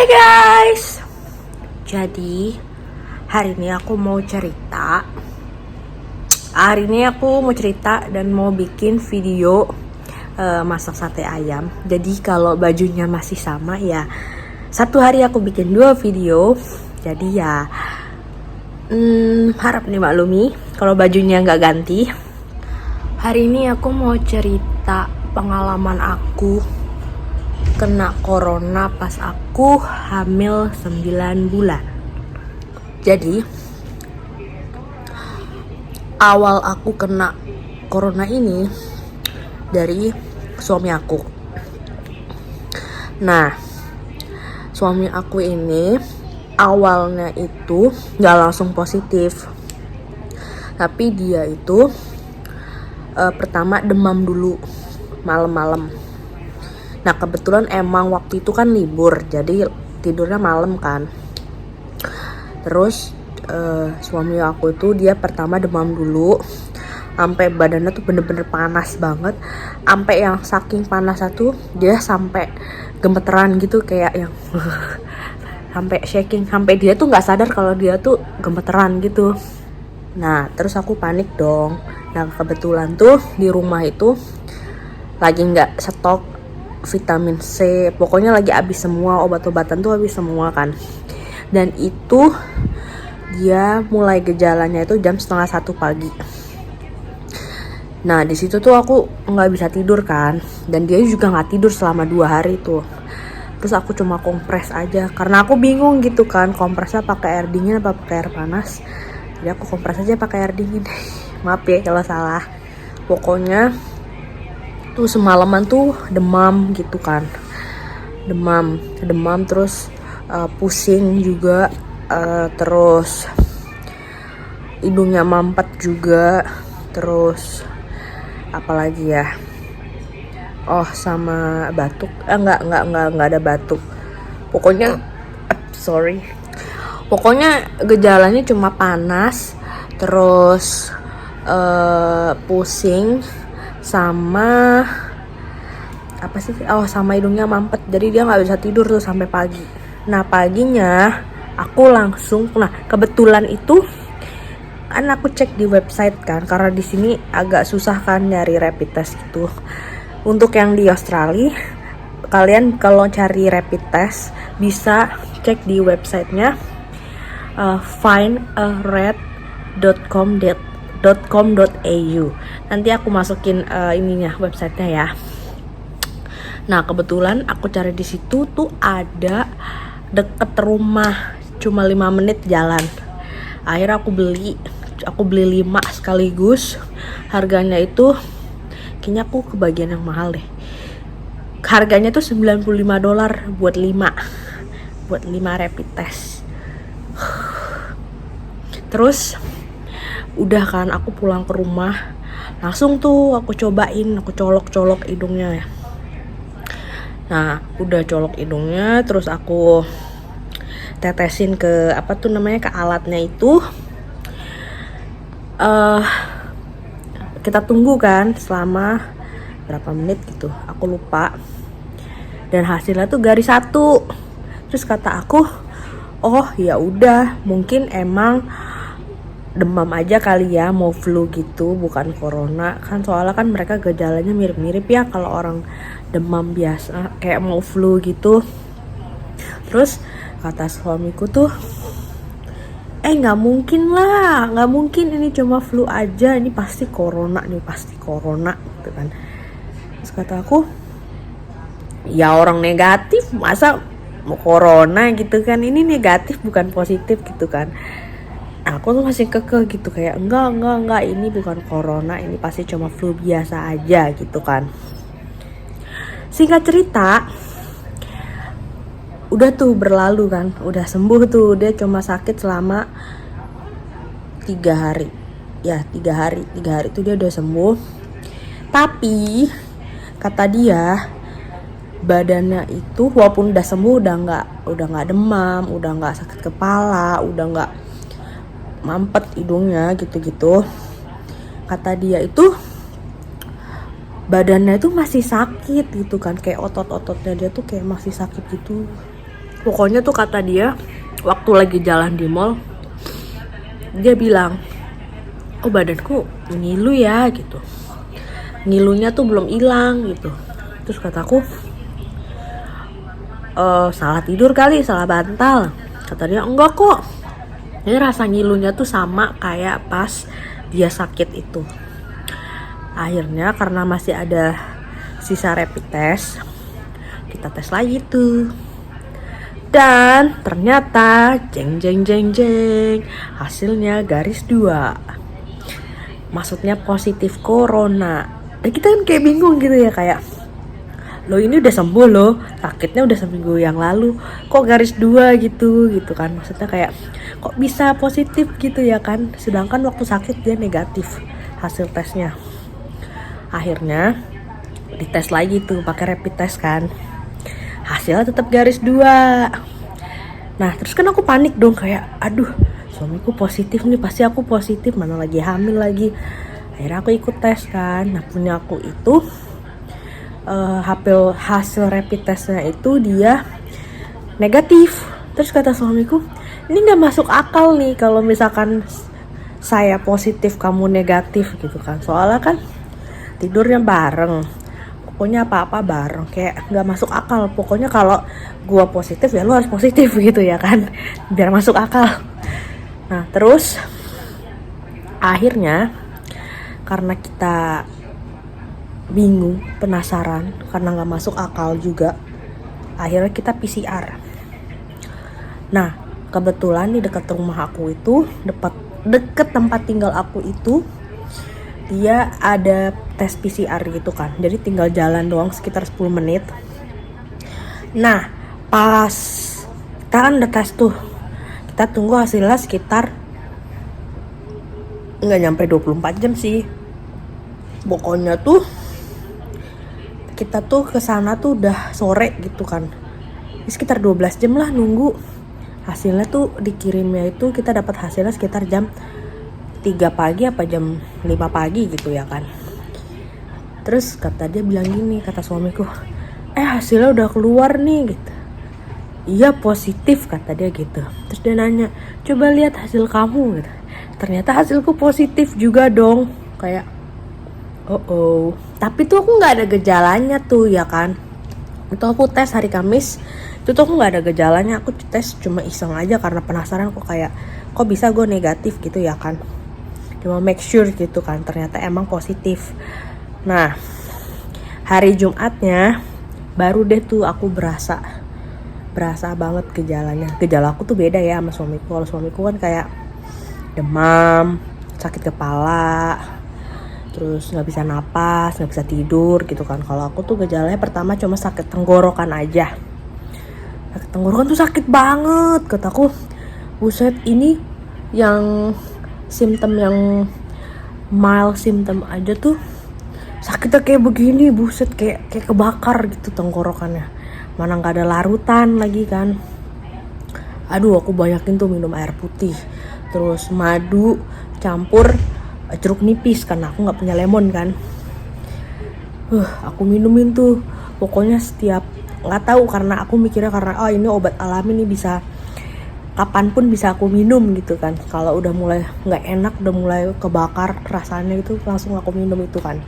Guys, jadi hari ini aku mau cerita. Dan mau bikin video masak sate ayam. Jadi kalau bajunya masih sama ya, satu hari aku bikin 2 video. Jadi ya harap dimaklumi kalau bajunya nggak ganti. Hari ini aku mau cerita pengalaman aku kena corona pas aku hamil 9 bulan. Jadi awal aku kena corona ini dari suami aku. Nah, suami aku ini awalnya itu gak langsung positif, tapi dia itu pertama demam dulu malam-malam. Nah kebetulan emang waktu itu kan libur, jadi tidurnya malam kan. Terus suami aku itu dia pertama demam dulu, sampai badannya tuh bener-bener panas banget, sampai yang saking panasnya tuh dia sampai gemeteran gitu, kayak yang sampai shaking, sampai dia tuh nggak sadar kalau dia tuh gemeteran gitu. Nah terus aku panik dong. Nah kebetulan tuh di rumah itu lagi nggak stok vitamin C, pokoknya lagi habis semua, obat-obatan tuh habis semua kan. Dan itu dia mulai gejalanya itu jam 12:30 pagi. Nah di situ tuh aku nggak bisa tidur kan, dan dia juga nggak tidur selama 2 hari tuh. Terus aku cuma kompres aja karena aku bingung gitu kan, kompresnya pakai air dingin apa pakai air panas. Jadi aku kompres aja pakai air dingin. Maaf ya kalau salah. Pokoknya tuh semalaman tuh demam gitu kan, demam terus pusing juga, terus hidungnya mampet juga, terus apalagi ya, sama batuk. Enggak ada batuk, pokoknya pokoknya gejalanya cuma panas, terus pusing, sama apa sih, sama hidungnya mampet. Jadi dia nggak bisa tidur tuh sampai pagi. Nah paginya aku langsung, nah kebetulan itu kan aku cek di website kan, karena di sini agak susah kan nyari rapid test gitu. Untuk yang di Australia, kalian kalau cari rapid test bisa cek di websitenya findared.com.au. Nanti aku masukin ininya, websitenya ya. Nah kebetulan aku cari di situ tuh ada deket rumah, cuma 5 menit jalan. Akhirnya aku beli 5 sekaligus. Harganya itu kayaknya aku kebagian yang mahal deh. Harganya tuh $95 buat 5 rapid test. Terus udah kan, aku pulang ke rumah langsung tuh aku cobain, aku colok hidungnya ya. Nah udah colok hidungnya, terus aku tetesin ke ke alatnya itu. Kita tunggu kan selama berapa menit gitu, aku lupa. Dan hasilnya tuh garis 1. Terus kata aku, oh ya udah, mungkin emang demam aja kali ya, mau flu gitu, bukan corona kan. Soalnya kan mereka gejalanya mirip-mirip ya kalau orang demam biasa, kayak mau flu gitu. Terus kata suamiku tuh, nggak mungkin ini cuma flu aja, ini pasti corona gitu kan. Terus kata aku, ya orang negatif masa mau corona gitu kan, ini negatif bukan positif gitu kan. Aku tuh masih kekeh gitu, kayak enggak, ini bukan corona, ini pasti cuma flu biasa aja gitu kan. Singkat cerita, udah tuh berlalu kan, udah sembuh tuh. Dia cuma sakit selama 3 hari ya, 3 hari tuh dia udah sembuh. Tapi kata dia badannya itu walaupun udah sembuh, udah nggak demam, udah nggak sakit kepala, udah nggak mampet hidungnya gitu. Kata dia itu badannya itu masih sakit gitu kan, kayak otot-ototnya dia tuh kayak masih sakit gitu. Pokoknya tuh kata dia, waktu lagi jalan di mall, dia bilang, oh badanku ngilu ya gitu, ngilunya tuh belum hilang gitu. Terus kataku, salah tidur kali, salah bantal. Kata dia, enggak kok, ini rasa ngilunya tuh sama kayak pas dia sakit itu. Akhirnya karena masih ada sisa rapid test, kita tes lagi tuh. Dan ternyata jeng jeng jeng jeng, hasilnya garis 2. Maksudnya positif corona. Dan kita kan kayak bingung gitu ya, kayak loh ini udah sembuh loh, sakitnya udah seminggu yang lalu, kok garis 2 gitu kan. Maksudnya kayak kok bisa positif gitu ya kan, sedangkan waktu sakit dia negatif hasil tesnya. Akhirnya dites lagi tuh pakai rapid test kan, hasilnya tetap garis 2. Nah terus kan aku panik dong, kayak aduh suamiku positif nih, pasti aku positif, mana lagi hamil lagi. Akhirnya aku ikut tes kan. Nah punya aku itu hasil rapid testnya itu dia negatif. Terus kata suamiku, ini nggak masuk akal nih kalau misalkan saya positif kamu negatif gitu kan, soalnya kan tidurnya bareng, pokoknya apa-apa bareng, kayak nggak masuk akal. Pokoknya kalau gua positif ya lu harus positif gitu ya kan, biar masuk akal. Nah terus akhirnya karena kita bingung, penasaran, karena nggak masuk akal juga, akhirnya kita PCR. Nah kebetulan di dekat rumah aku itu, deket tempat tinggal aku itu, dia ada tes PCR gitu kan, jadi tinggal jalan doang sekitar 10 menit. Nah pas kita kan udah tes tuh, kita tunggu hasilnya sekitar nggak nyampe 24 jam sih. Pokoknya tuh kita tuh kesana tuh udah sore gitu kan, sekitar 12 jam lah nunggu. Hasilnya tuh dikirimnya itu kita dapat hasilnya sekitar jam 3 pagi apa jam 5 pagi gitu ya kan. Terus kata dia bilang gini, kata suamiku, hasilnya udah keluar nih gitu. Iya positif kata dia gitu. Terus dia nanya, coba lihat hasil kamu gitu. Ternyata hasilku positif juga dong. Kayak tapi tuh aku gak ada gejalanya tuh ya kan. Itu aku tes hari Kamis, itu tuh aku gak ada gejalanya. Aku tes cuma iseng aja karena penasaran, kok bisa gue negatif gitu ya kan, cuma make sure gitu kan. Ternyata emang positif. Nah hari Jumatnya baru deh tuh aku berasa banget gejalanya. Gejala aku tuh beda ya sama suamiku. Kalau suamiku kan kayak demam, sakit kepala, terus nggak bisa napas, nggak bisa tidur gitu kan. Kalau aku tuh gejalanya pertama cuma sakit tenggorokan aja. Sakit tenggorokan tuh sakit banget. Kataku, buset, ini yang simptom yang mild symptom aja tuh sakitnya kayak begini, buset, kayak kebakar gitu tenggorokannya. Mana nggak ada larutan lagi kan. Aduh aku banyakin tuh minum air putih, terus madu campur jeruk nipis karena aku nggak punya lemon kan. Aku minumin tuh pokoknya setiap, nggak tahu karena aku mikirnya karena ini obat alami nih, bisa kapanpun bisa aku minum gitu kan. Kalau udah mulai nggak enak, udah mulai kebakar rasanya itu, langsung aku minum itu kan.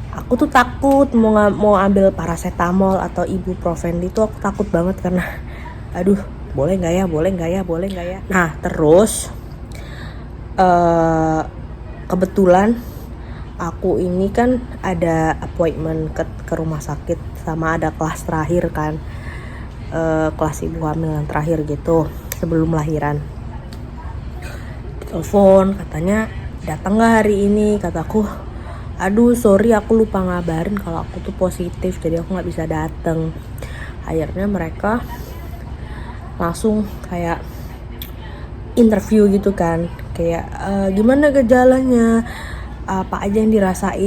Aku tuh takut mau ambil paracetamol atau ibuprofen itu, aku takut banget karena aduh boleh nggak ya. Nah terus kebetulan aku ini kan ada appointment ke rumah sakit, sama ada kelas terakhir kan, kelas ibu hamil yang terakhir gitu sebelum lahiran. Telepon katanya datang nggak hari ini. Kataku, aduh sorry aku lupa ngabarin kalau aku tuh positif, jadi aku nggak bisa datang. Akhirnya mereka langsung kayak interview gitu kan, kayak gimana gejalanya, apa aja yang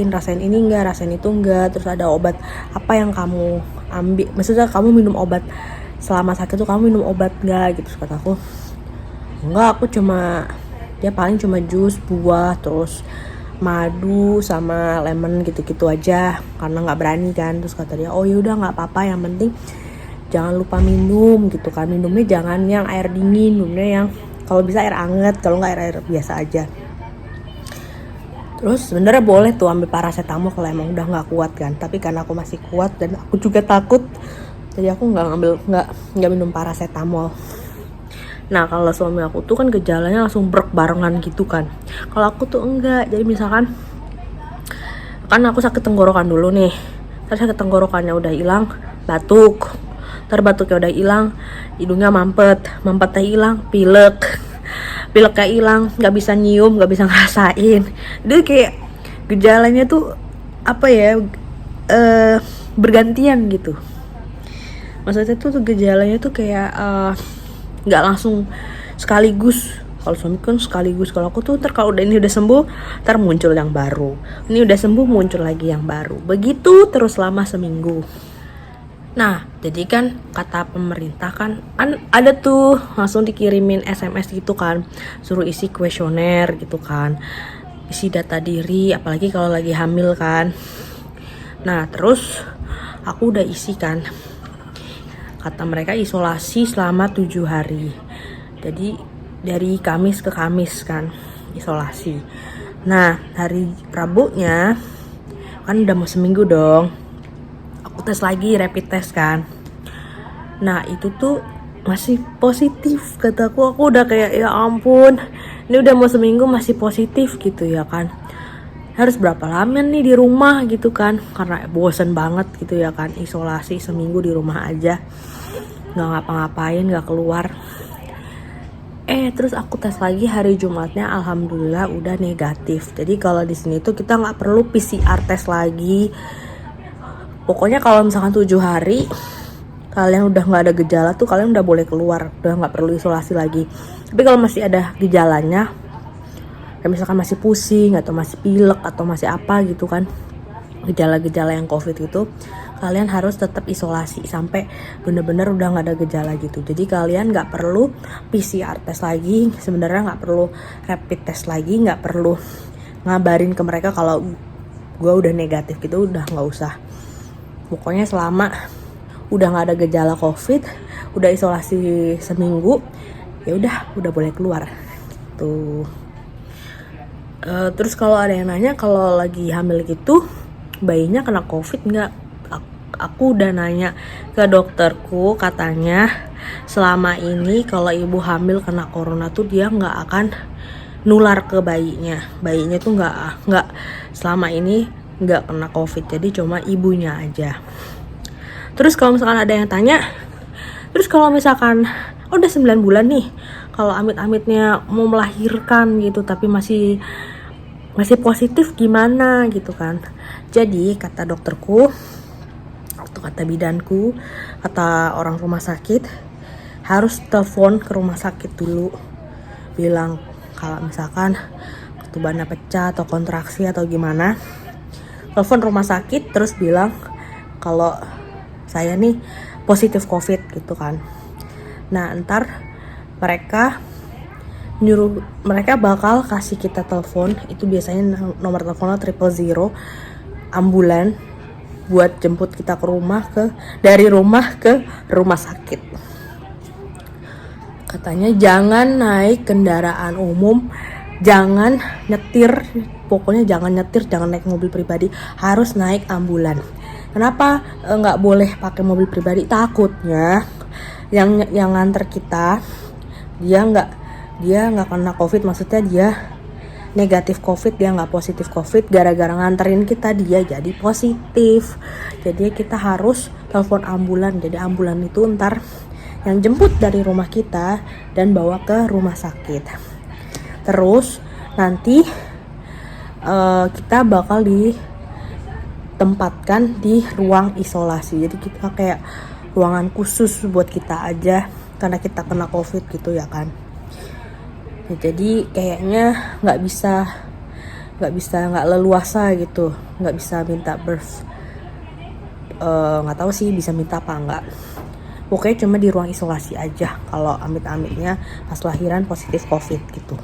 rasain ini enggak, rasain itu enggak, terus ada obat apa yang kamu ambil, maksudnya kamu minum obat selama sakit tuh, kamu minum obat enggak gitu. Terus kataku, enggak, aku dia paling cuma jus buah terus madu sama lemon gitu-gitu aja karena nggak berani kan. Terus kata dia, oh yaudah nggak apa-apa, yang penting jangan lupa minum gitu kan. Minumnya jangan yang air dingin, minumnya yang kalau bisa air anget, kalau nggak air biasa aja. Terus sebenarnya boleh tuh ambil paracetamol kalau emang udah nggak kuat kan, tapi karena aku masih kuat dan aku juga takut, jadi aku nggak minum paracetamol. Nah kalau suami aku tuh kan gejalanya langsung brek barengan gitu kan, kalau aku tuh enggak. Jadi misalkan kan aku sakit tenggorokan dulu nih, terus sakit tenggorokannya udah hilang, batuk, terus batuknya udah hilang, hidungnya mampetnya hilang, pileknya hilang, nggak bisa nyium, nggak bisa ngerasain. Jadi kayak gejalanya tuh apa ya, bergantian gitu. Maksudnya tuh gejalanya tuh kayak nggak langsung sekaligus. Kalau suami kan sekaligus, kalau aku tuh kalau udah ini udah sembuh, ntar muncul yang baru. Ini udah sembuh, muncul lagi yang baru. Begitu terus selama seminggu. Nah, jadi kan kata pemerintah kan ada tuh langsung dikirimin SMS gitu kan, suruh isi kuesioner gitu kan, isi data diri, apalagi kalau lagi hamil kan. Nah, terus aku udah isi kan. Kata mereka isolasi selama 7 hari. Jadi dari Kamis ke Kamis kan isolasi. Nah hari Rabunya kan udah mau seminggu dong, aku tes lagi, rapid test kan. Nah itu tuh masih positif kataku. Aku udah kayak ya ampun, ini udah mau seminggu masih positif gitu ya kan. Harus berapa lama nih di rumah gitu kan, karena bosen banget gitu ya kan, isolasi seminggu di rumah aja, nggak ngapa-ngapain, nggak keluar. Terus aku tes lagi hari Jumatnya, alhamdulillah udah negatif. Jadi kalau di sini tuh kita nggak perlu PCR tes lagi. Pokoknya kalau misalkan 7 hari kalian udah nggak ada gejala tuh kalian udah boleh keluar, udah nggak perlu isolasi lagi. Tapi kalau masih ada gejalanya, kayak misalkan masih pusing atau masih pilek atau masih apa gitu kan, gejala-gejala yang COVID itu, kalian harus tetap isolasi sampai bener-bener udah nggak ada gejala gitu. Jadi kalian nggak perlu PCR test lagi, sebenarnya nggak perlu rapid test lagi, nggak perlu ngabarin ke mereka kalau gue udah negatif gitu, udah nggak usah. Pokoknya selama udah nggak ada gejala COVID, udah isolasi seminggu, ya udah boleh keluar tuh. Terus kalau ada yang nanya kalau lagi hamil gitu bayinya kena COVID nggak? Aku udah nanya ke dokterku, katanya selama ini kalau ibu hamil kena corona tuh dia nggak akan nular ke bayinya. Bayinya tuh nggak selama ini nggak kena COVID, jadi cuma ibunya aja. Terus kalau misalkan ada yang tanya, terus kalau misalkan udah 9 bulan nih, kalau amit-amitnya mau melahirkan gitu tapi masih positif gimana gitu kan. Jadi kata dokterku atau kata bidanku, kata orang rumah sakit, harus telepon ke rumah sakit dulu, bilang kalau misalkan ketubannya pecah atau kontraksi atau gimana, telepon rumah sakit terus bilang kalau saya nih positif COVID gitu kan. Nah ntar mereka bakal kasih kita telepon, itu biasanya nomor teleponnya 000 ambulan buat jemput kita ke rumah, dari rumah ke rumah sakit. Katanya jangan naik kendaraan umum, jangan nyetir, pokoknya jangan nyetir, jangan naik mobil pribadi, harus naik ambulan. Kenapa nggak boleh pakai mobil pribadi? Takutnya yang nganter kita dia nggak kena COVID, maksudnya dia negatif COVID, dia nggak positif COVID, gara-gara nganterin kita dia jadi positif. Jadi kita harus telepon ambulan. Jadi ambulan itu ntar yang jemput dari rumah kita dan bawa ke rumah sakit. Terus nanti kita bakal ditempatkan di ruang isolasi. Jadi kita kayak ruangan khusus buat kita aja karena kita kena COVID gitu ya kan. Ya, jadi kayaknya nggak leluasa gitu, nggak bisa minta birth, nggak tahu sih bisa minta apa nggak. Pokoknya cuma di ruang isolasi aja kalau amit-amitnya pas lahiran positif COVID gitu.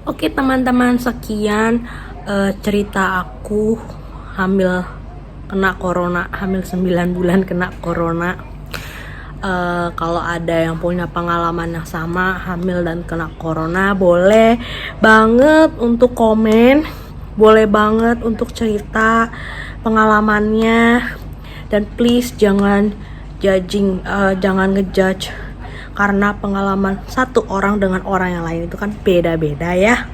Oke teman-teman, sekian cerita aku hamil kena corona, hamil 9 bulan kena corona. Kalau ada yang punya pengalaman yang sama hamil dan kena corona, boleh banget untuk komen, boleh banget untuk cerita pengalamannya. Dan please jangan jangan ngejudge, karena pengalaman satu orang dengan orang yang lain itu kan beda-beda ya.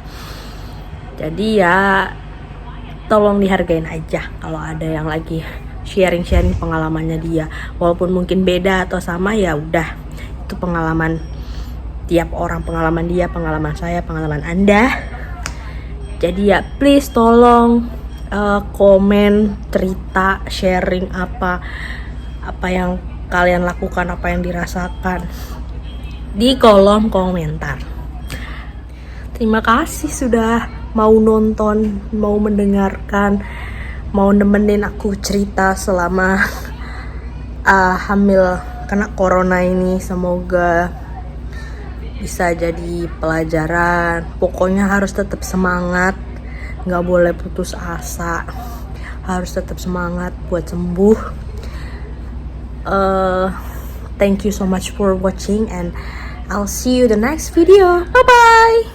Jadi ya tolong dihargain aja kalau ada yang lagi sharing pengalamannya dia, walaupun mungkin beda atau sama, ya udah, itu pengalaman tiap orang, pengalaman dia, pengalaman saya, pengalaman Anda. Jadi ya please tolong komen, cerita, sharing apa yang kalian lakukan, apa yang dirasakan di kolom komentar. Terima kasih sudah mau nonton, mau mendengarkan, mau nemenin aku cerita selama hamil kena corona ini. Semoga bisa jadi pelajaran. Pokoknya harus tetap semangat, nggak boleh putus asa, harus tetap semangat buat sembuh. Thank you so much for watching, and I'll see you the next video. Bye bye.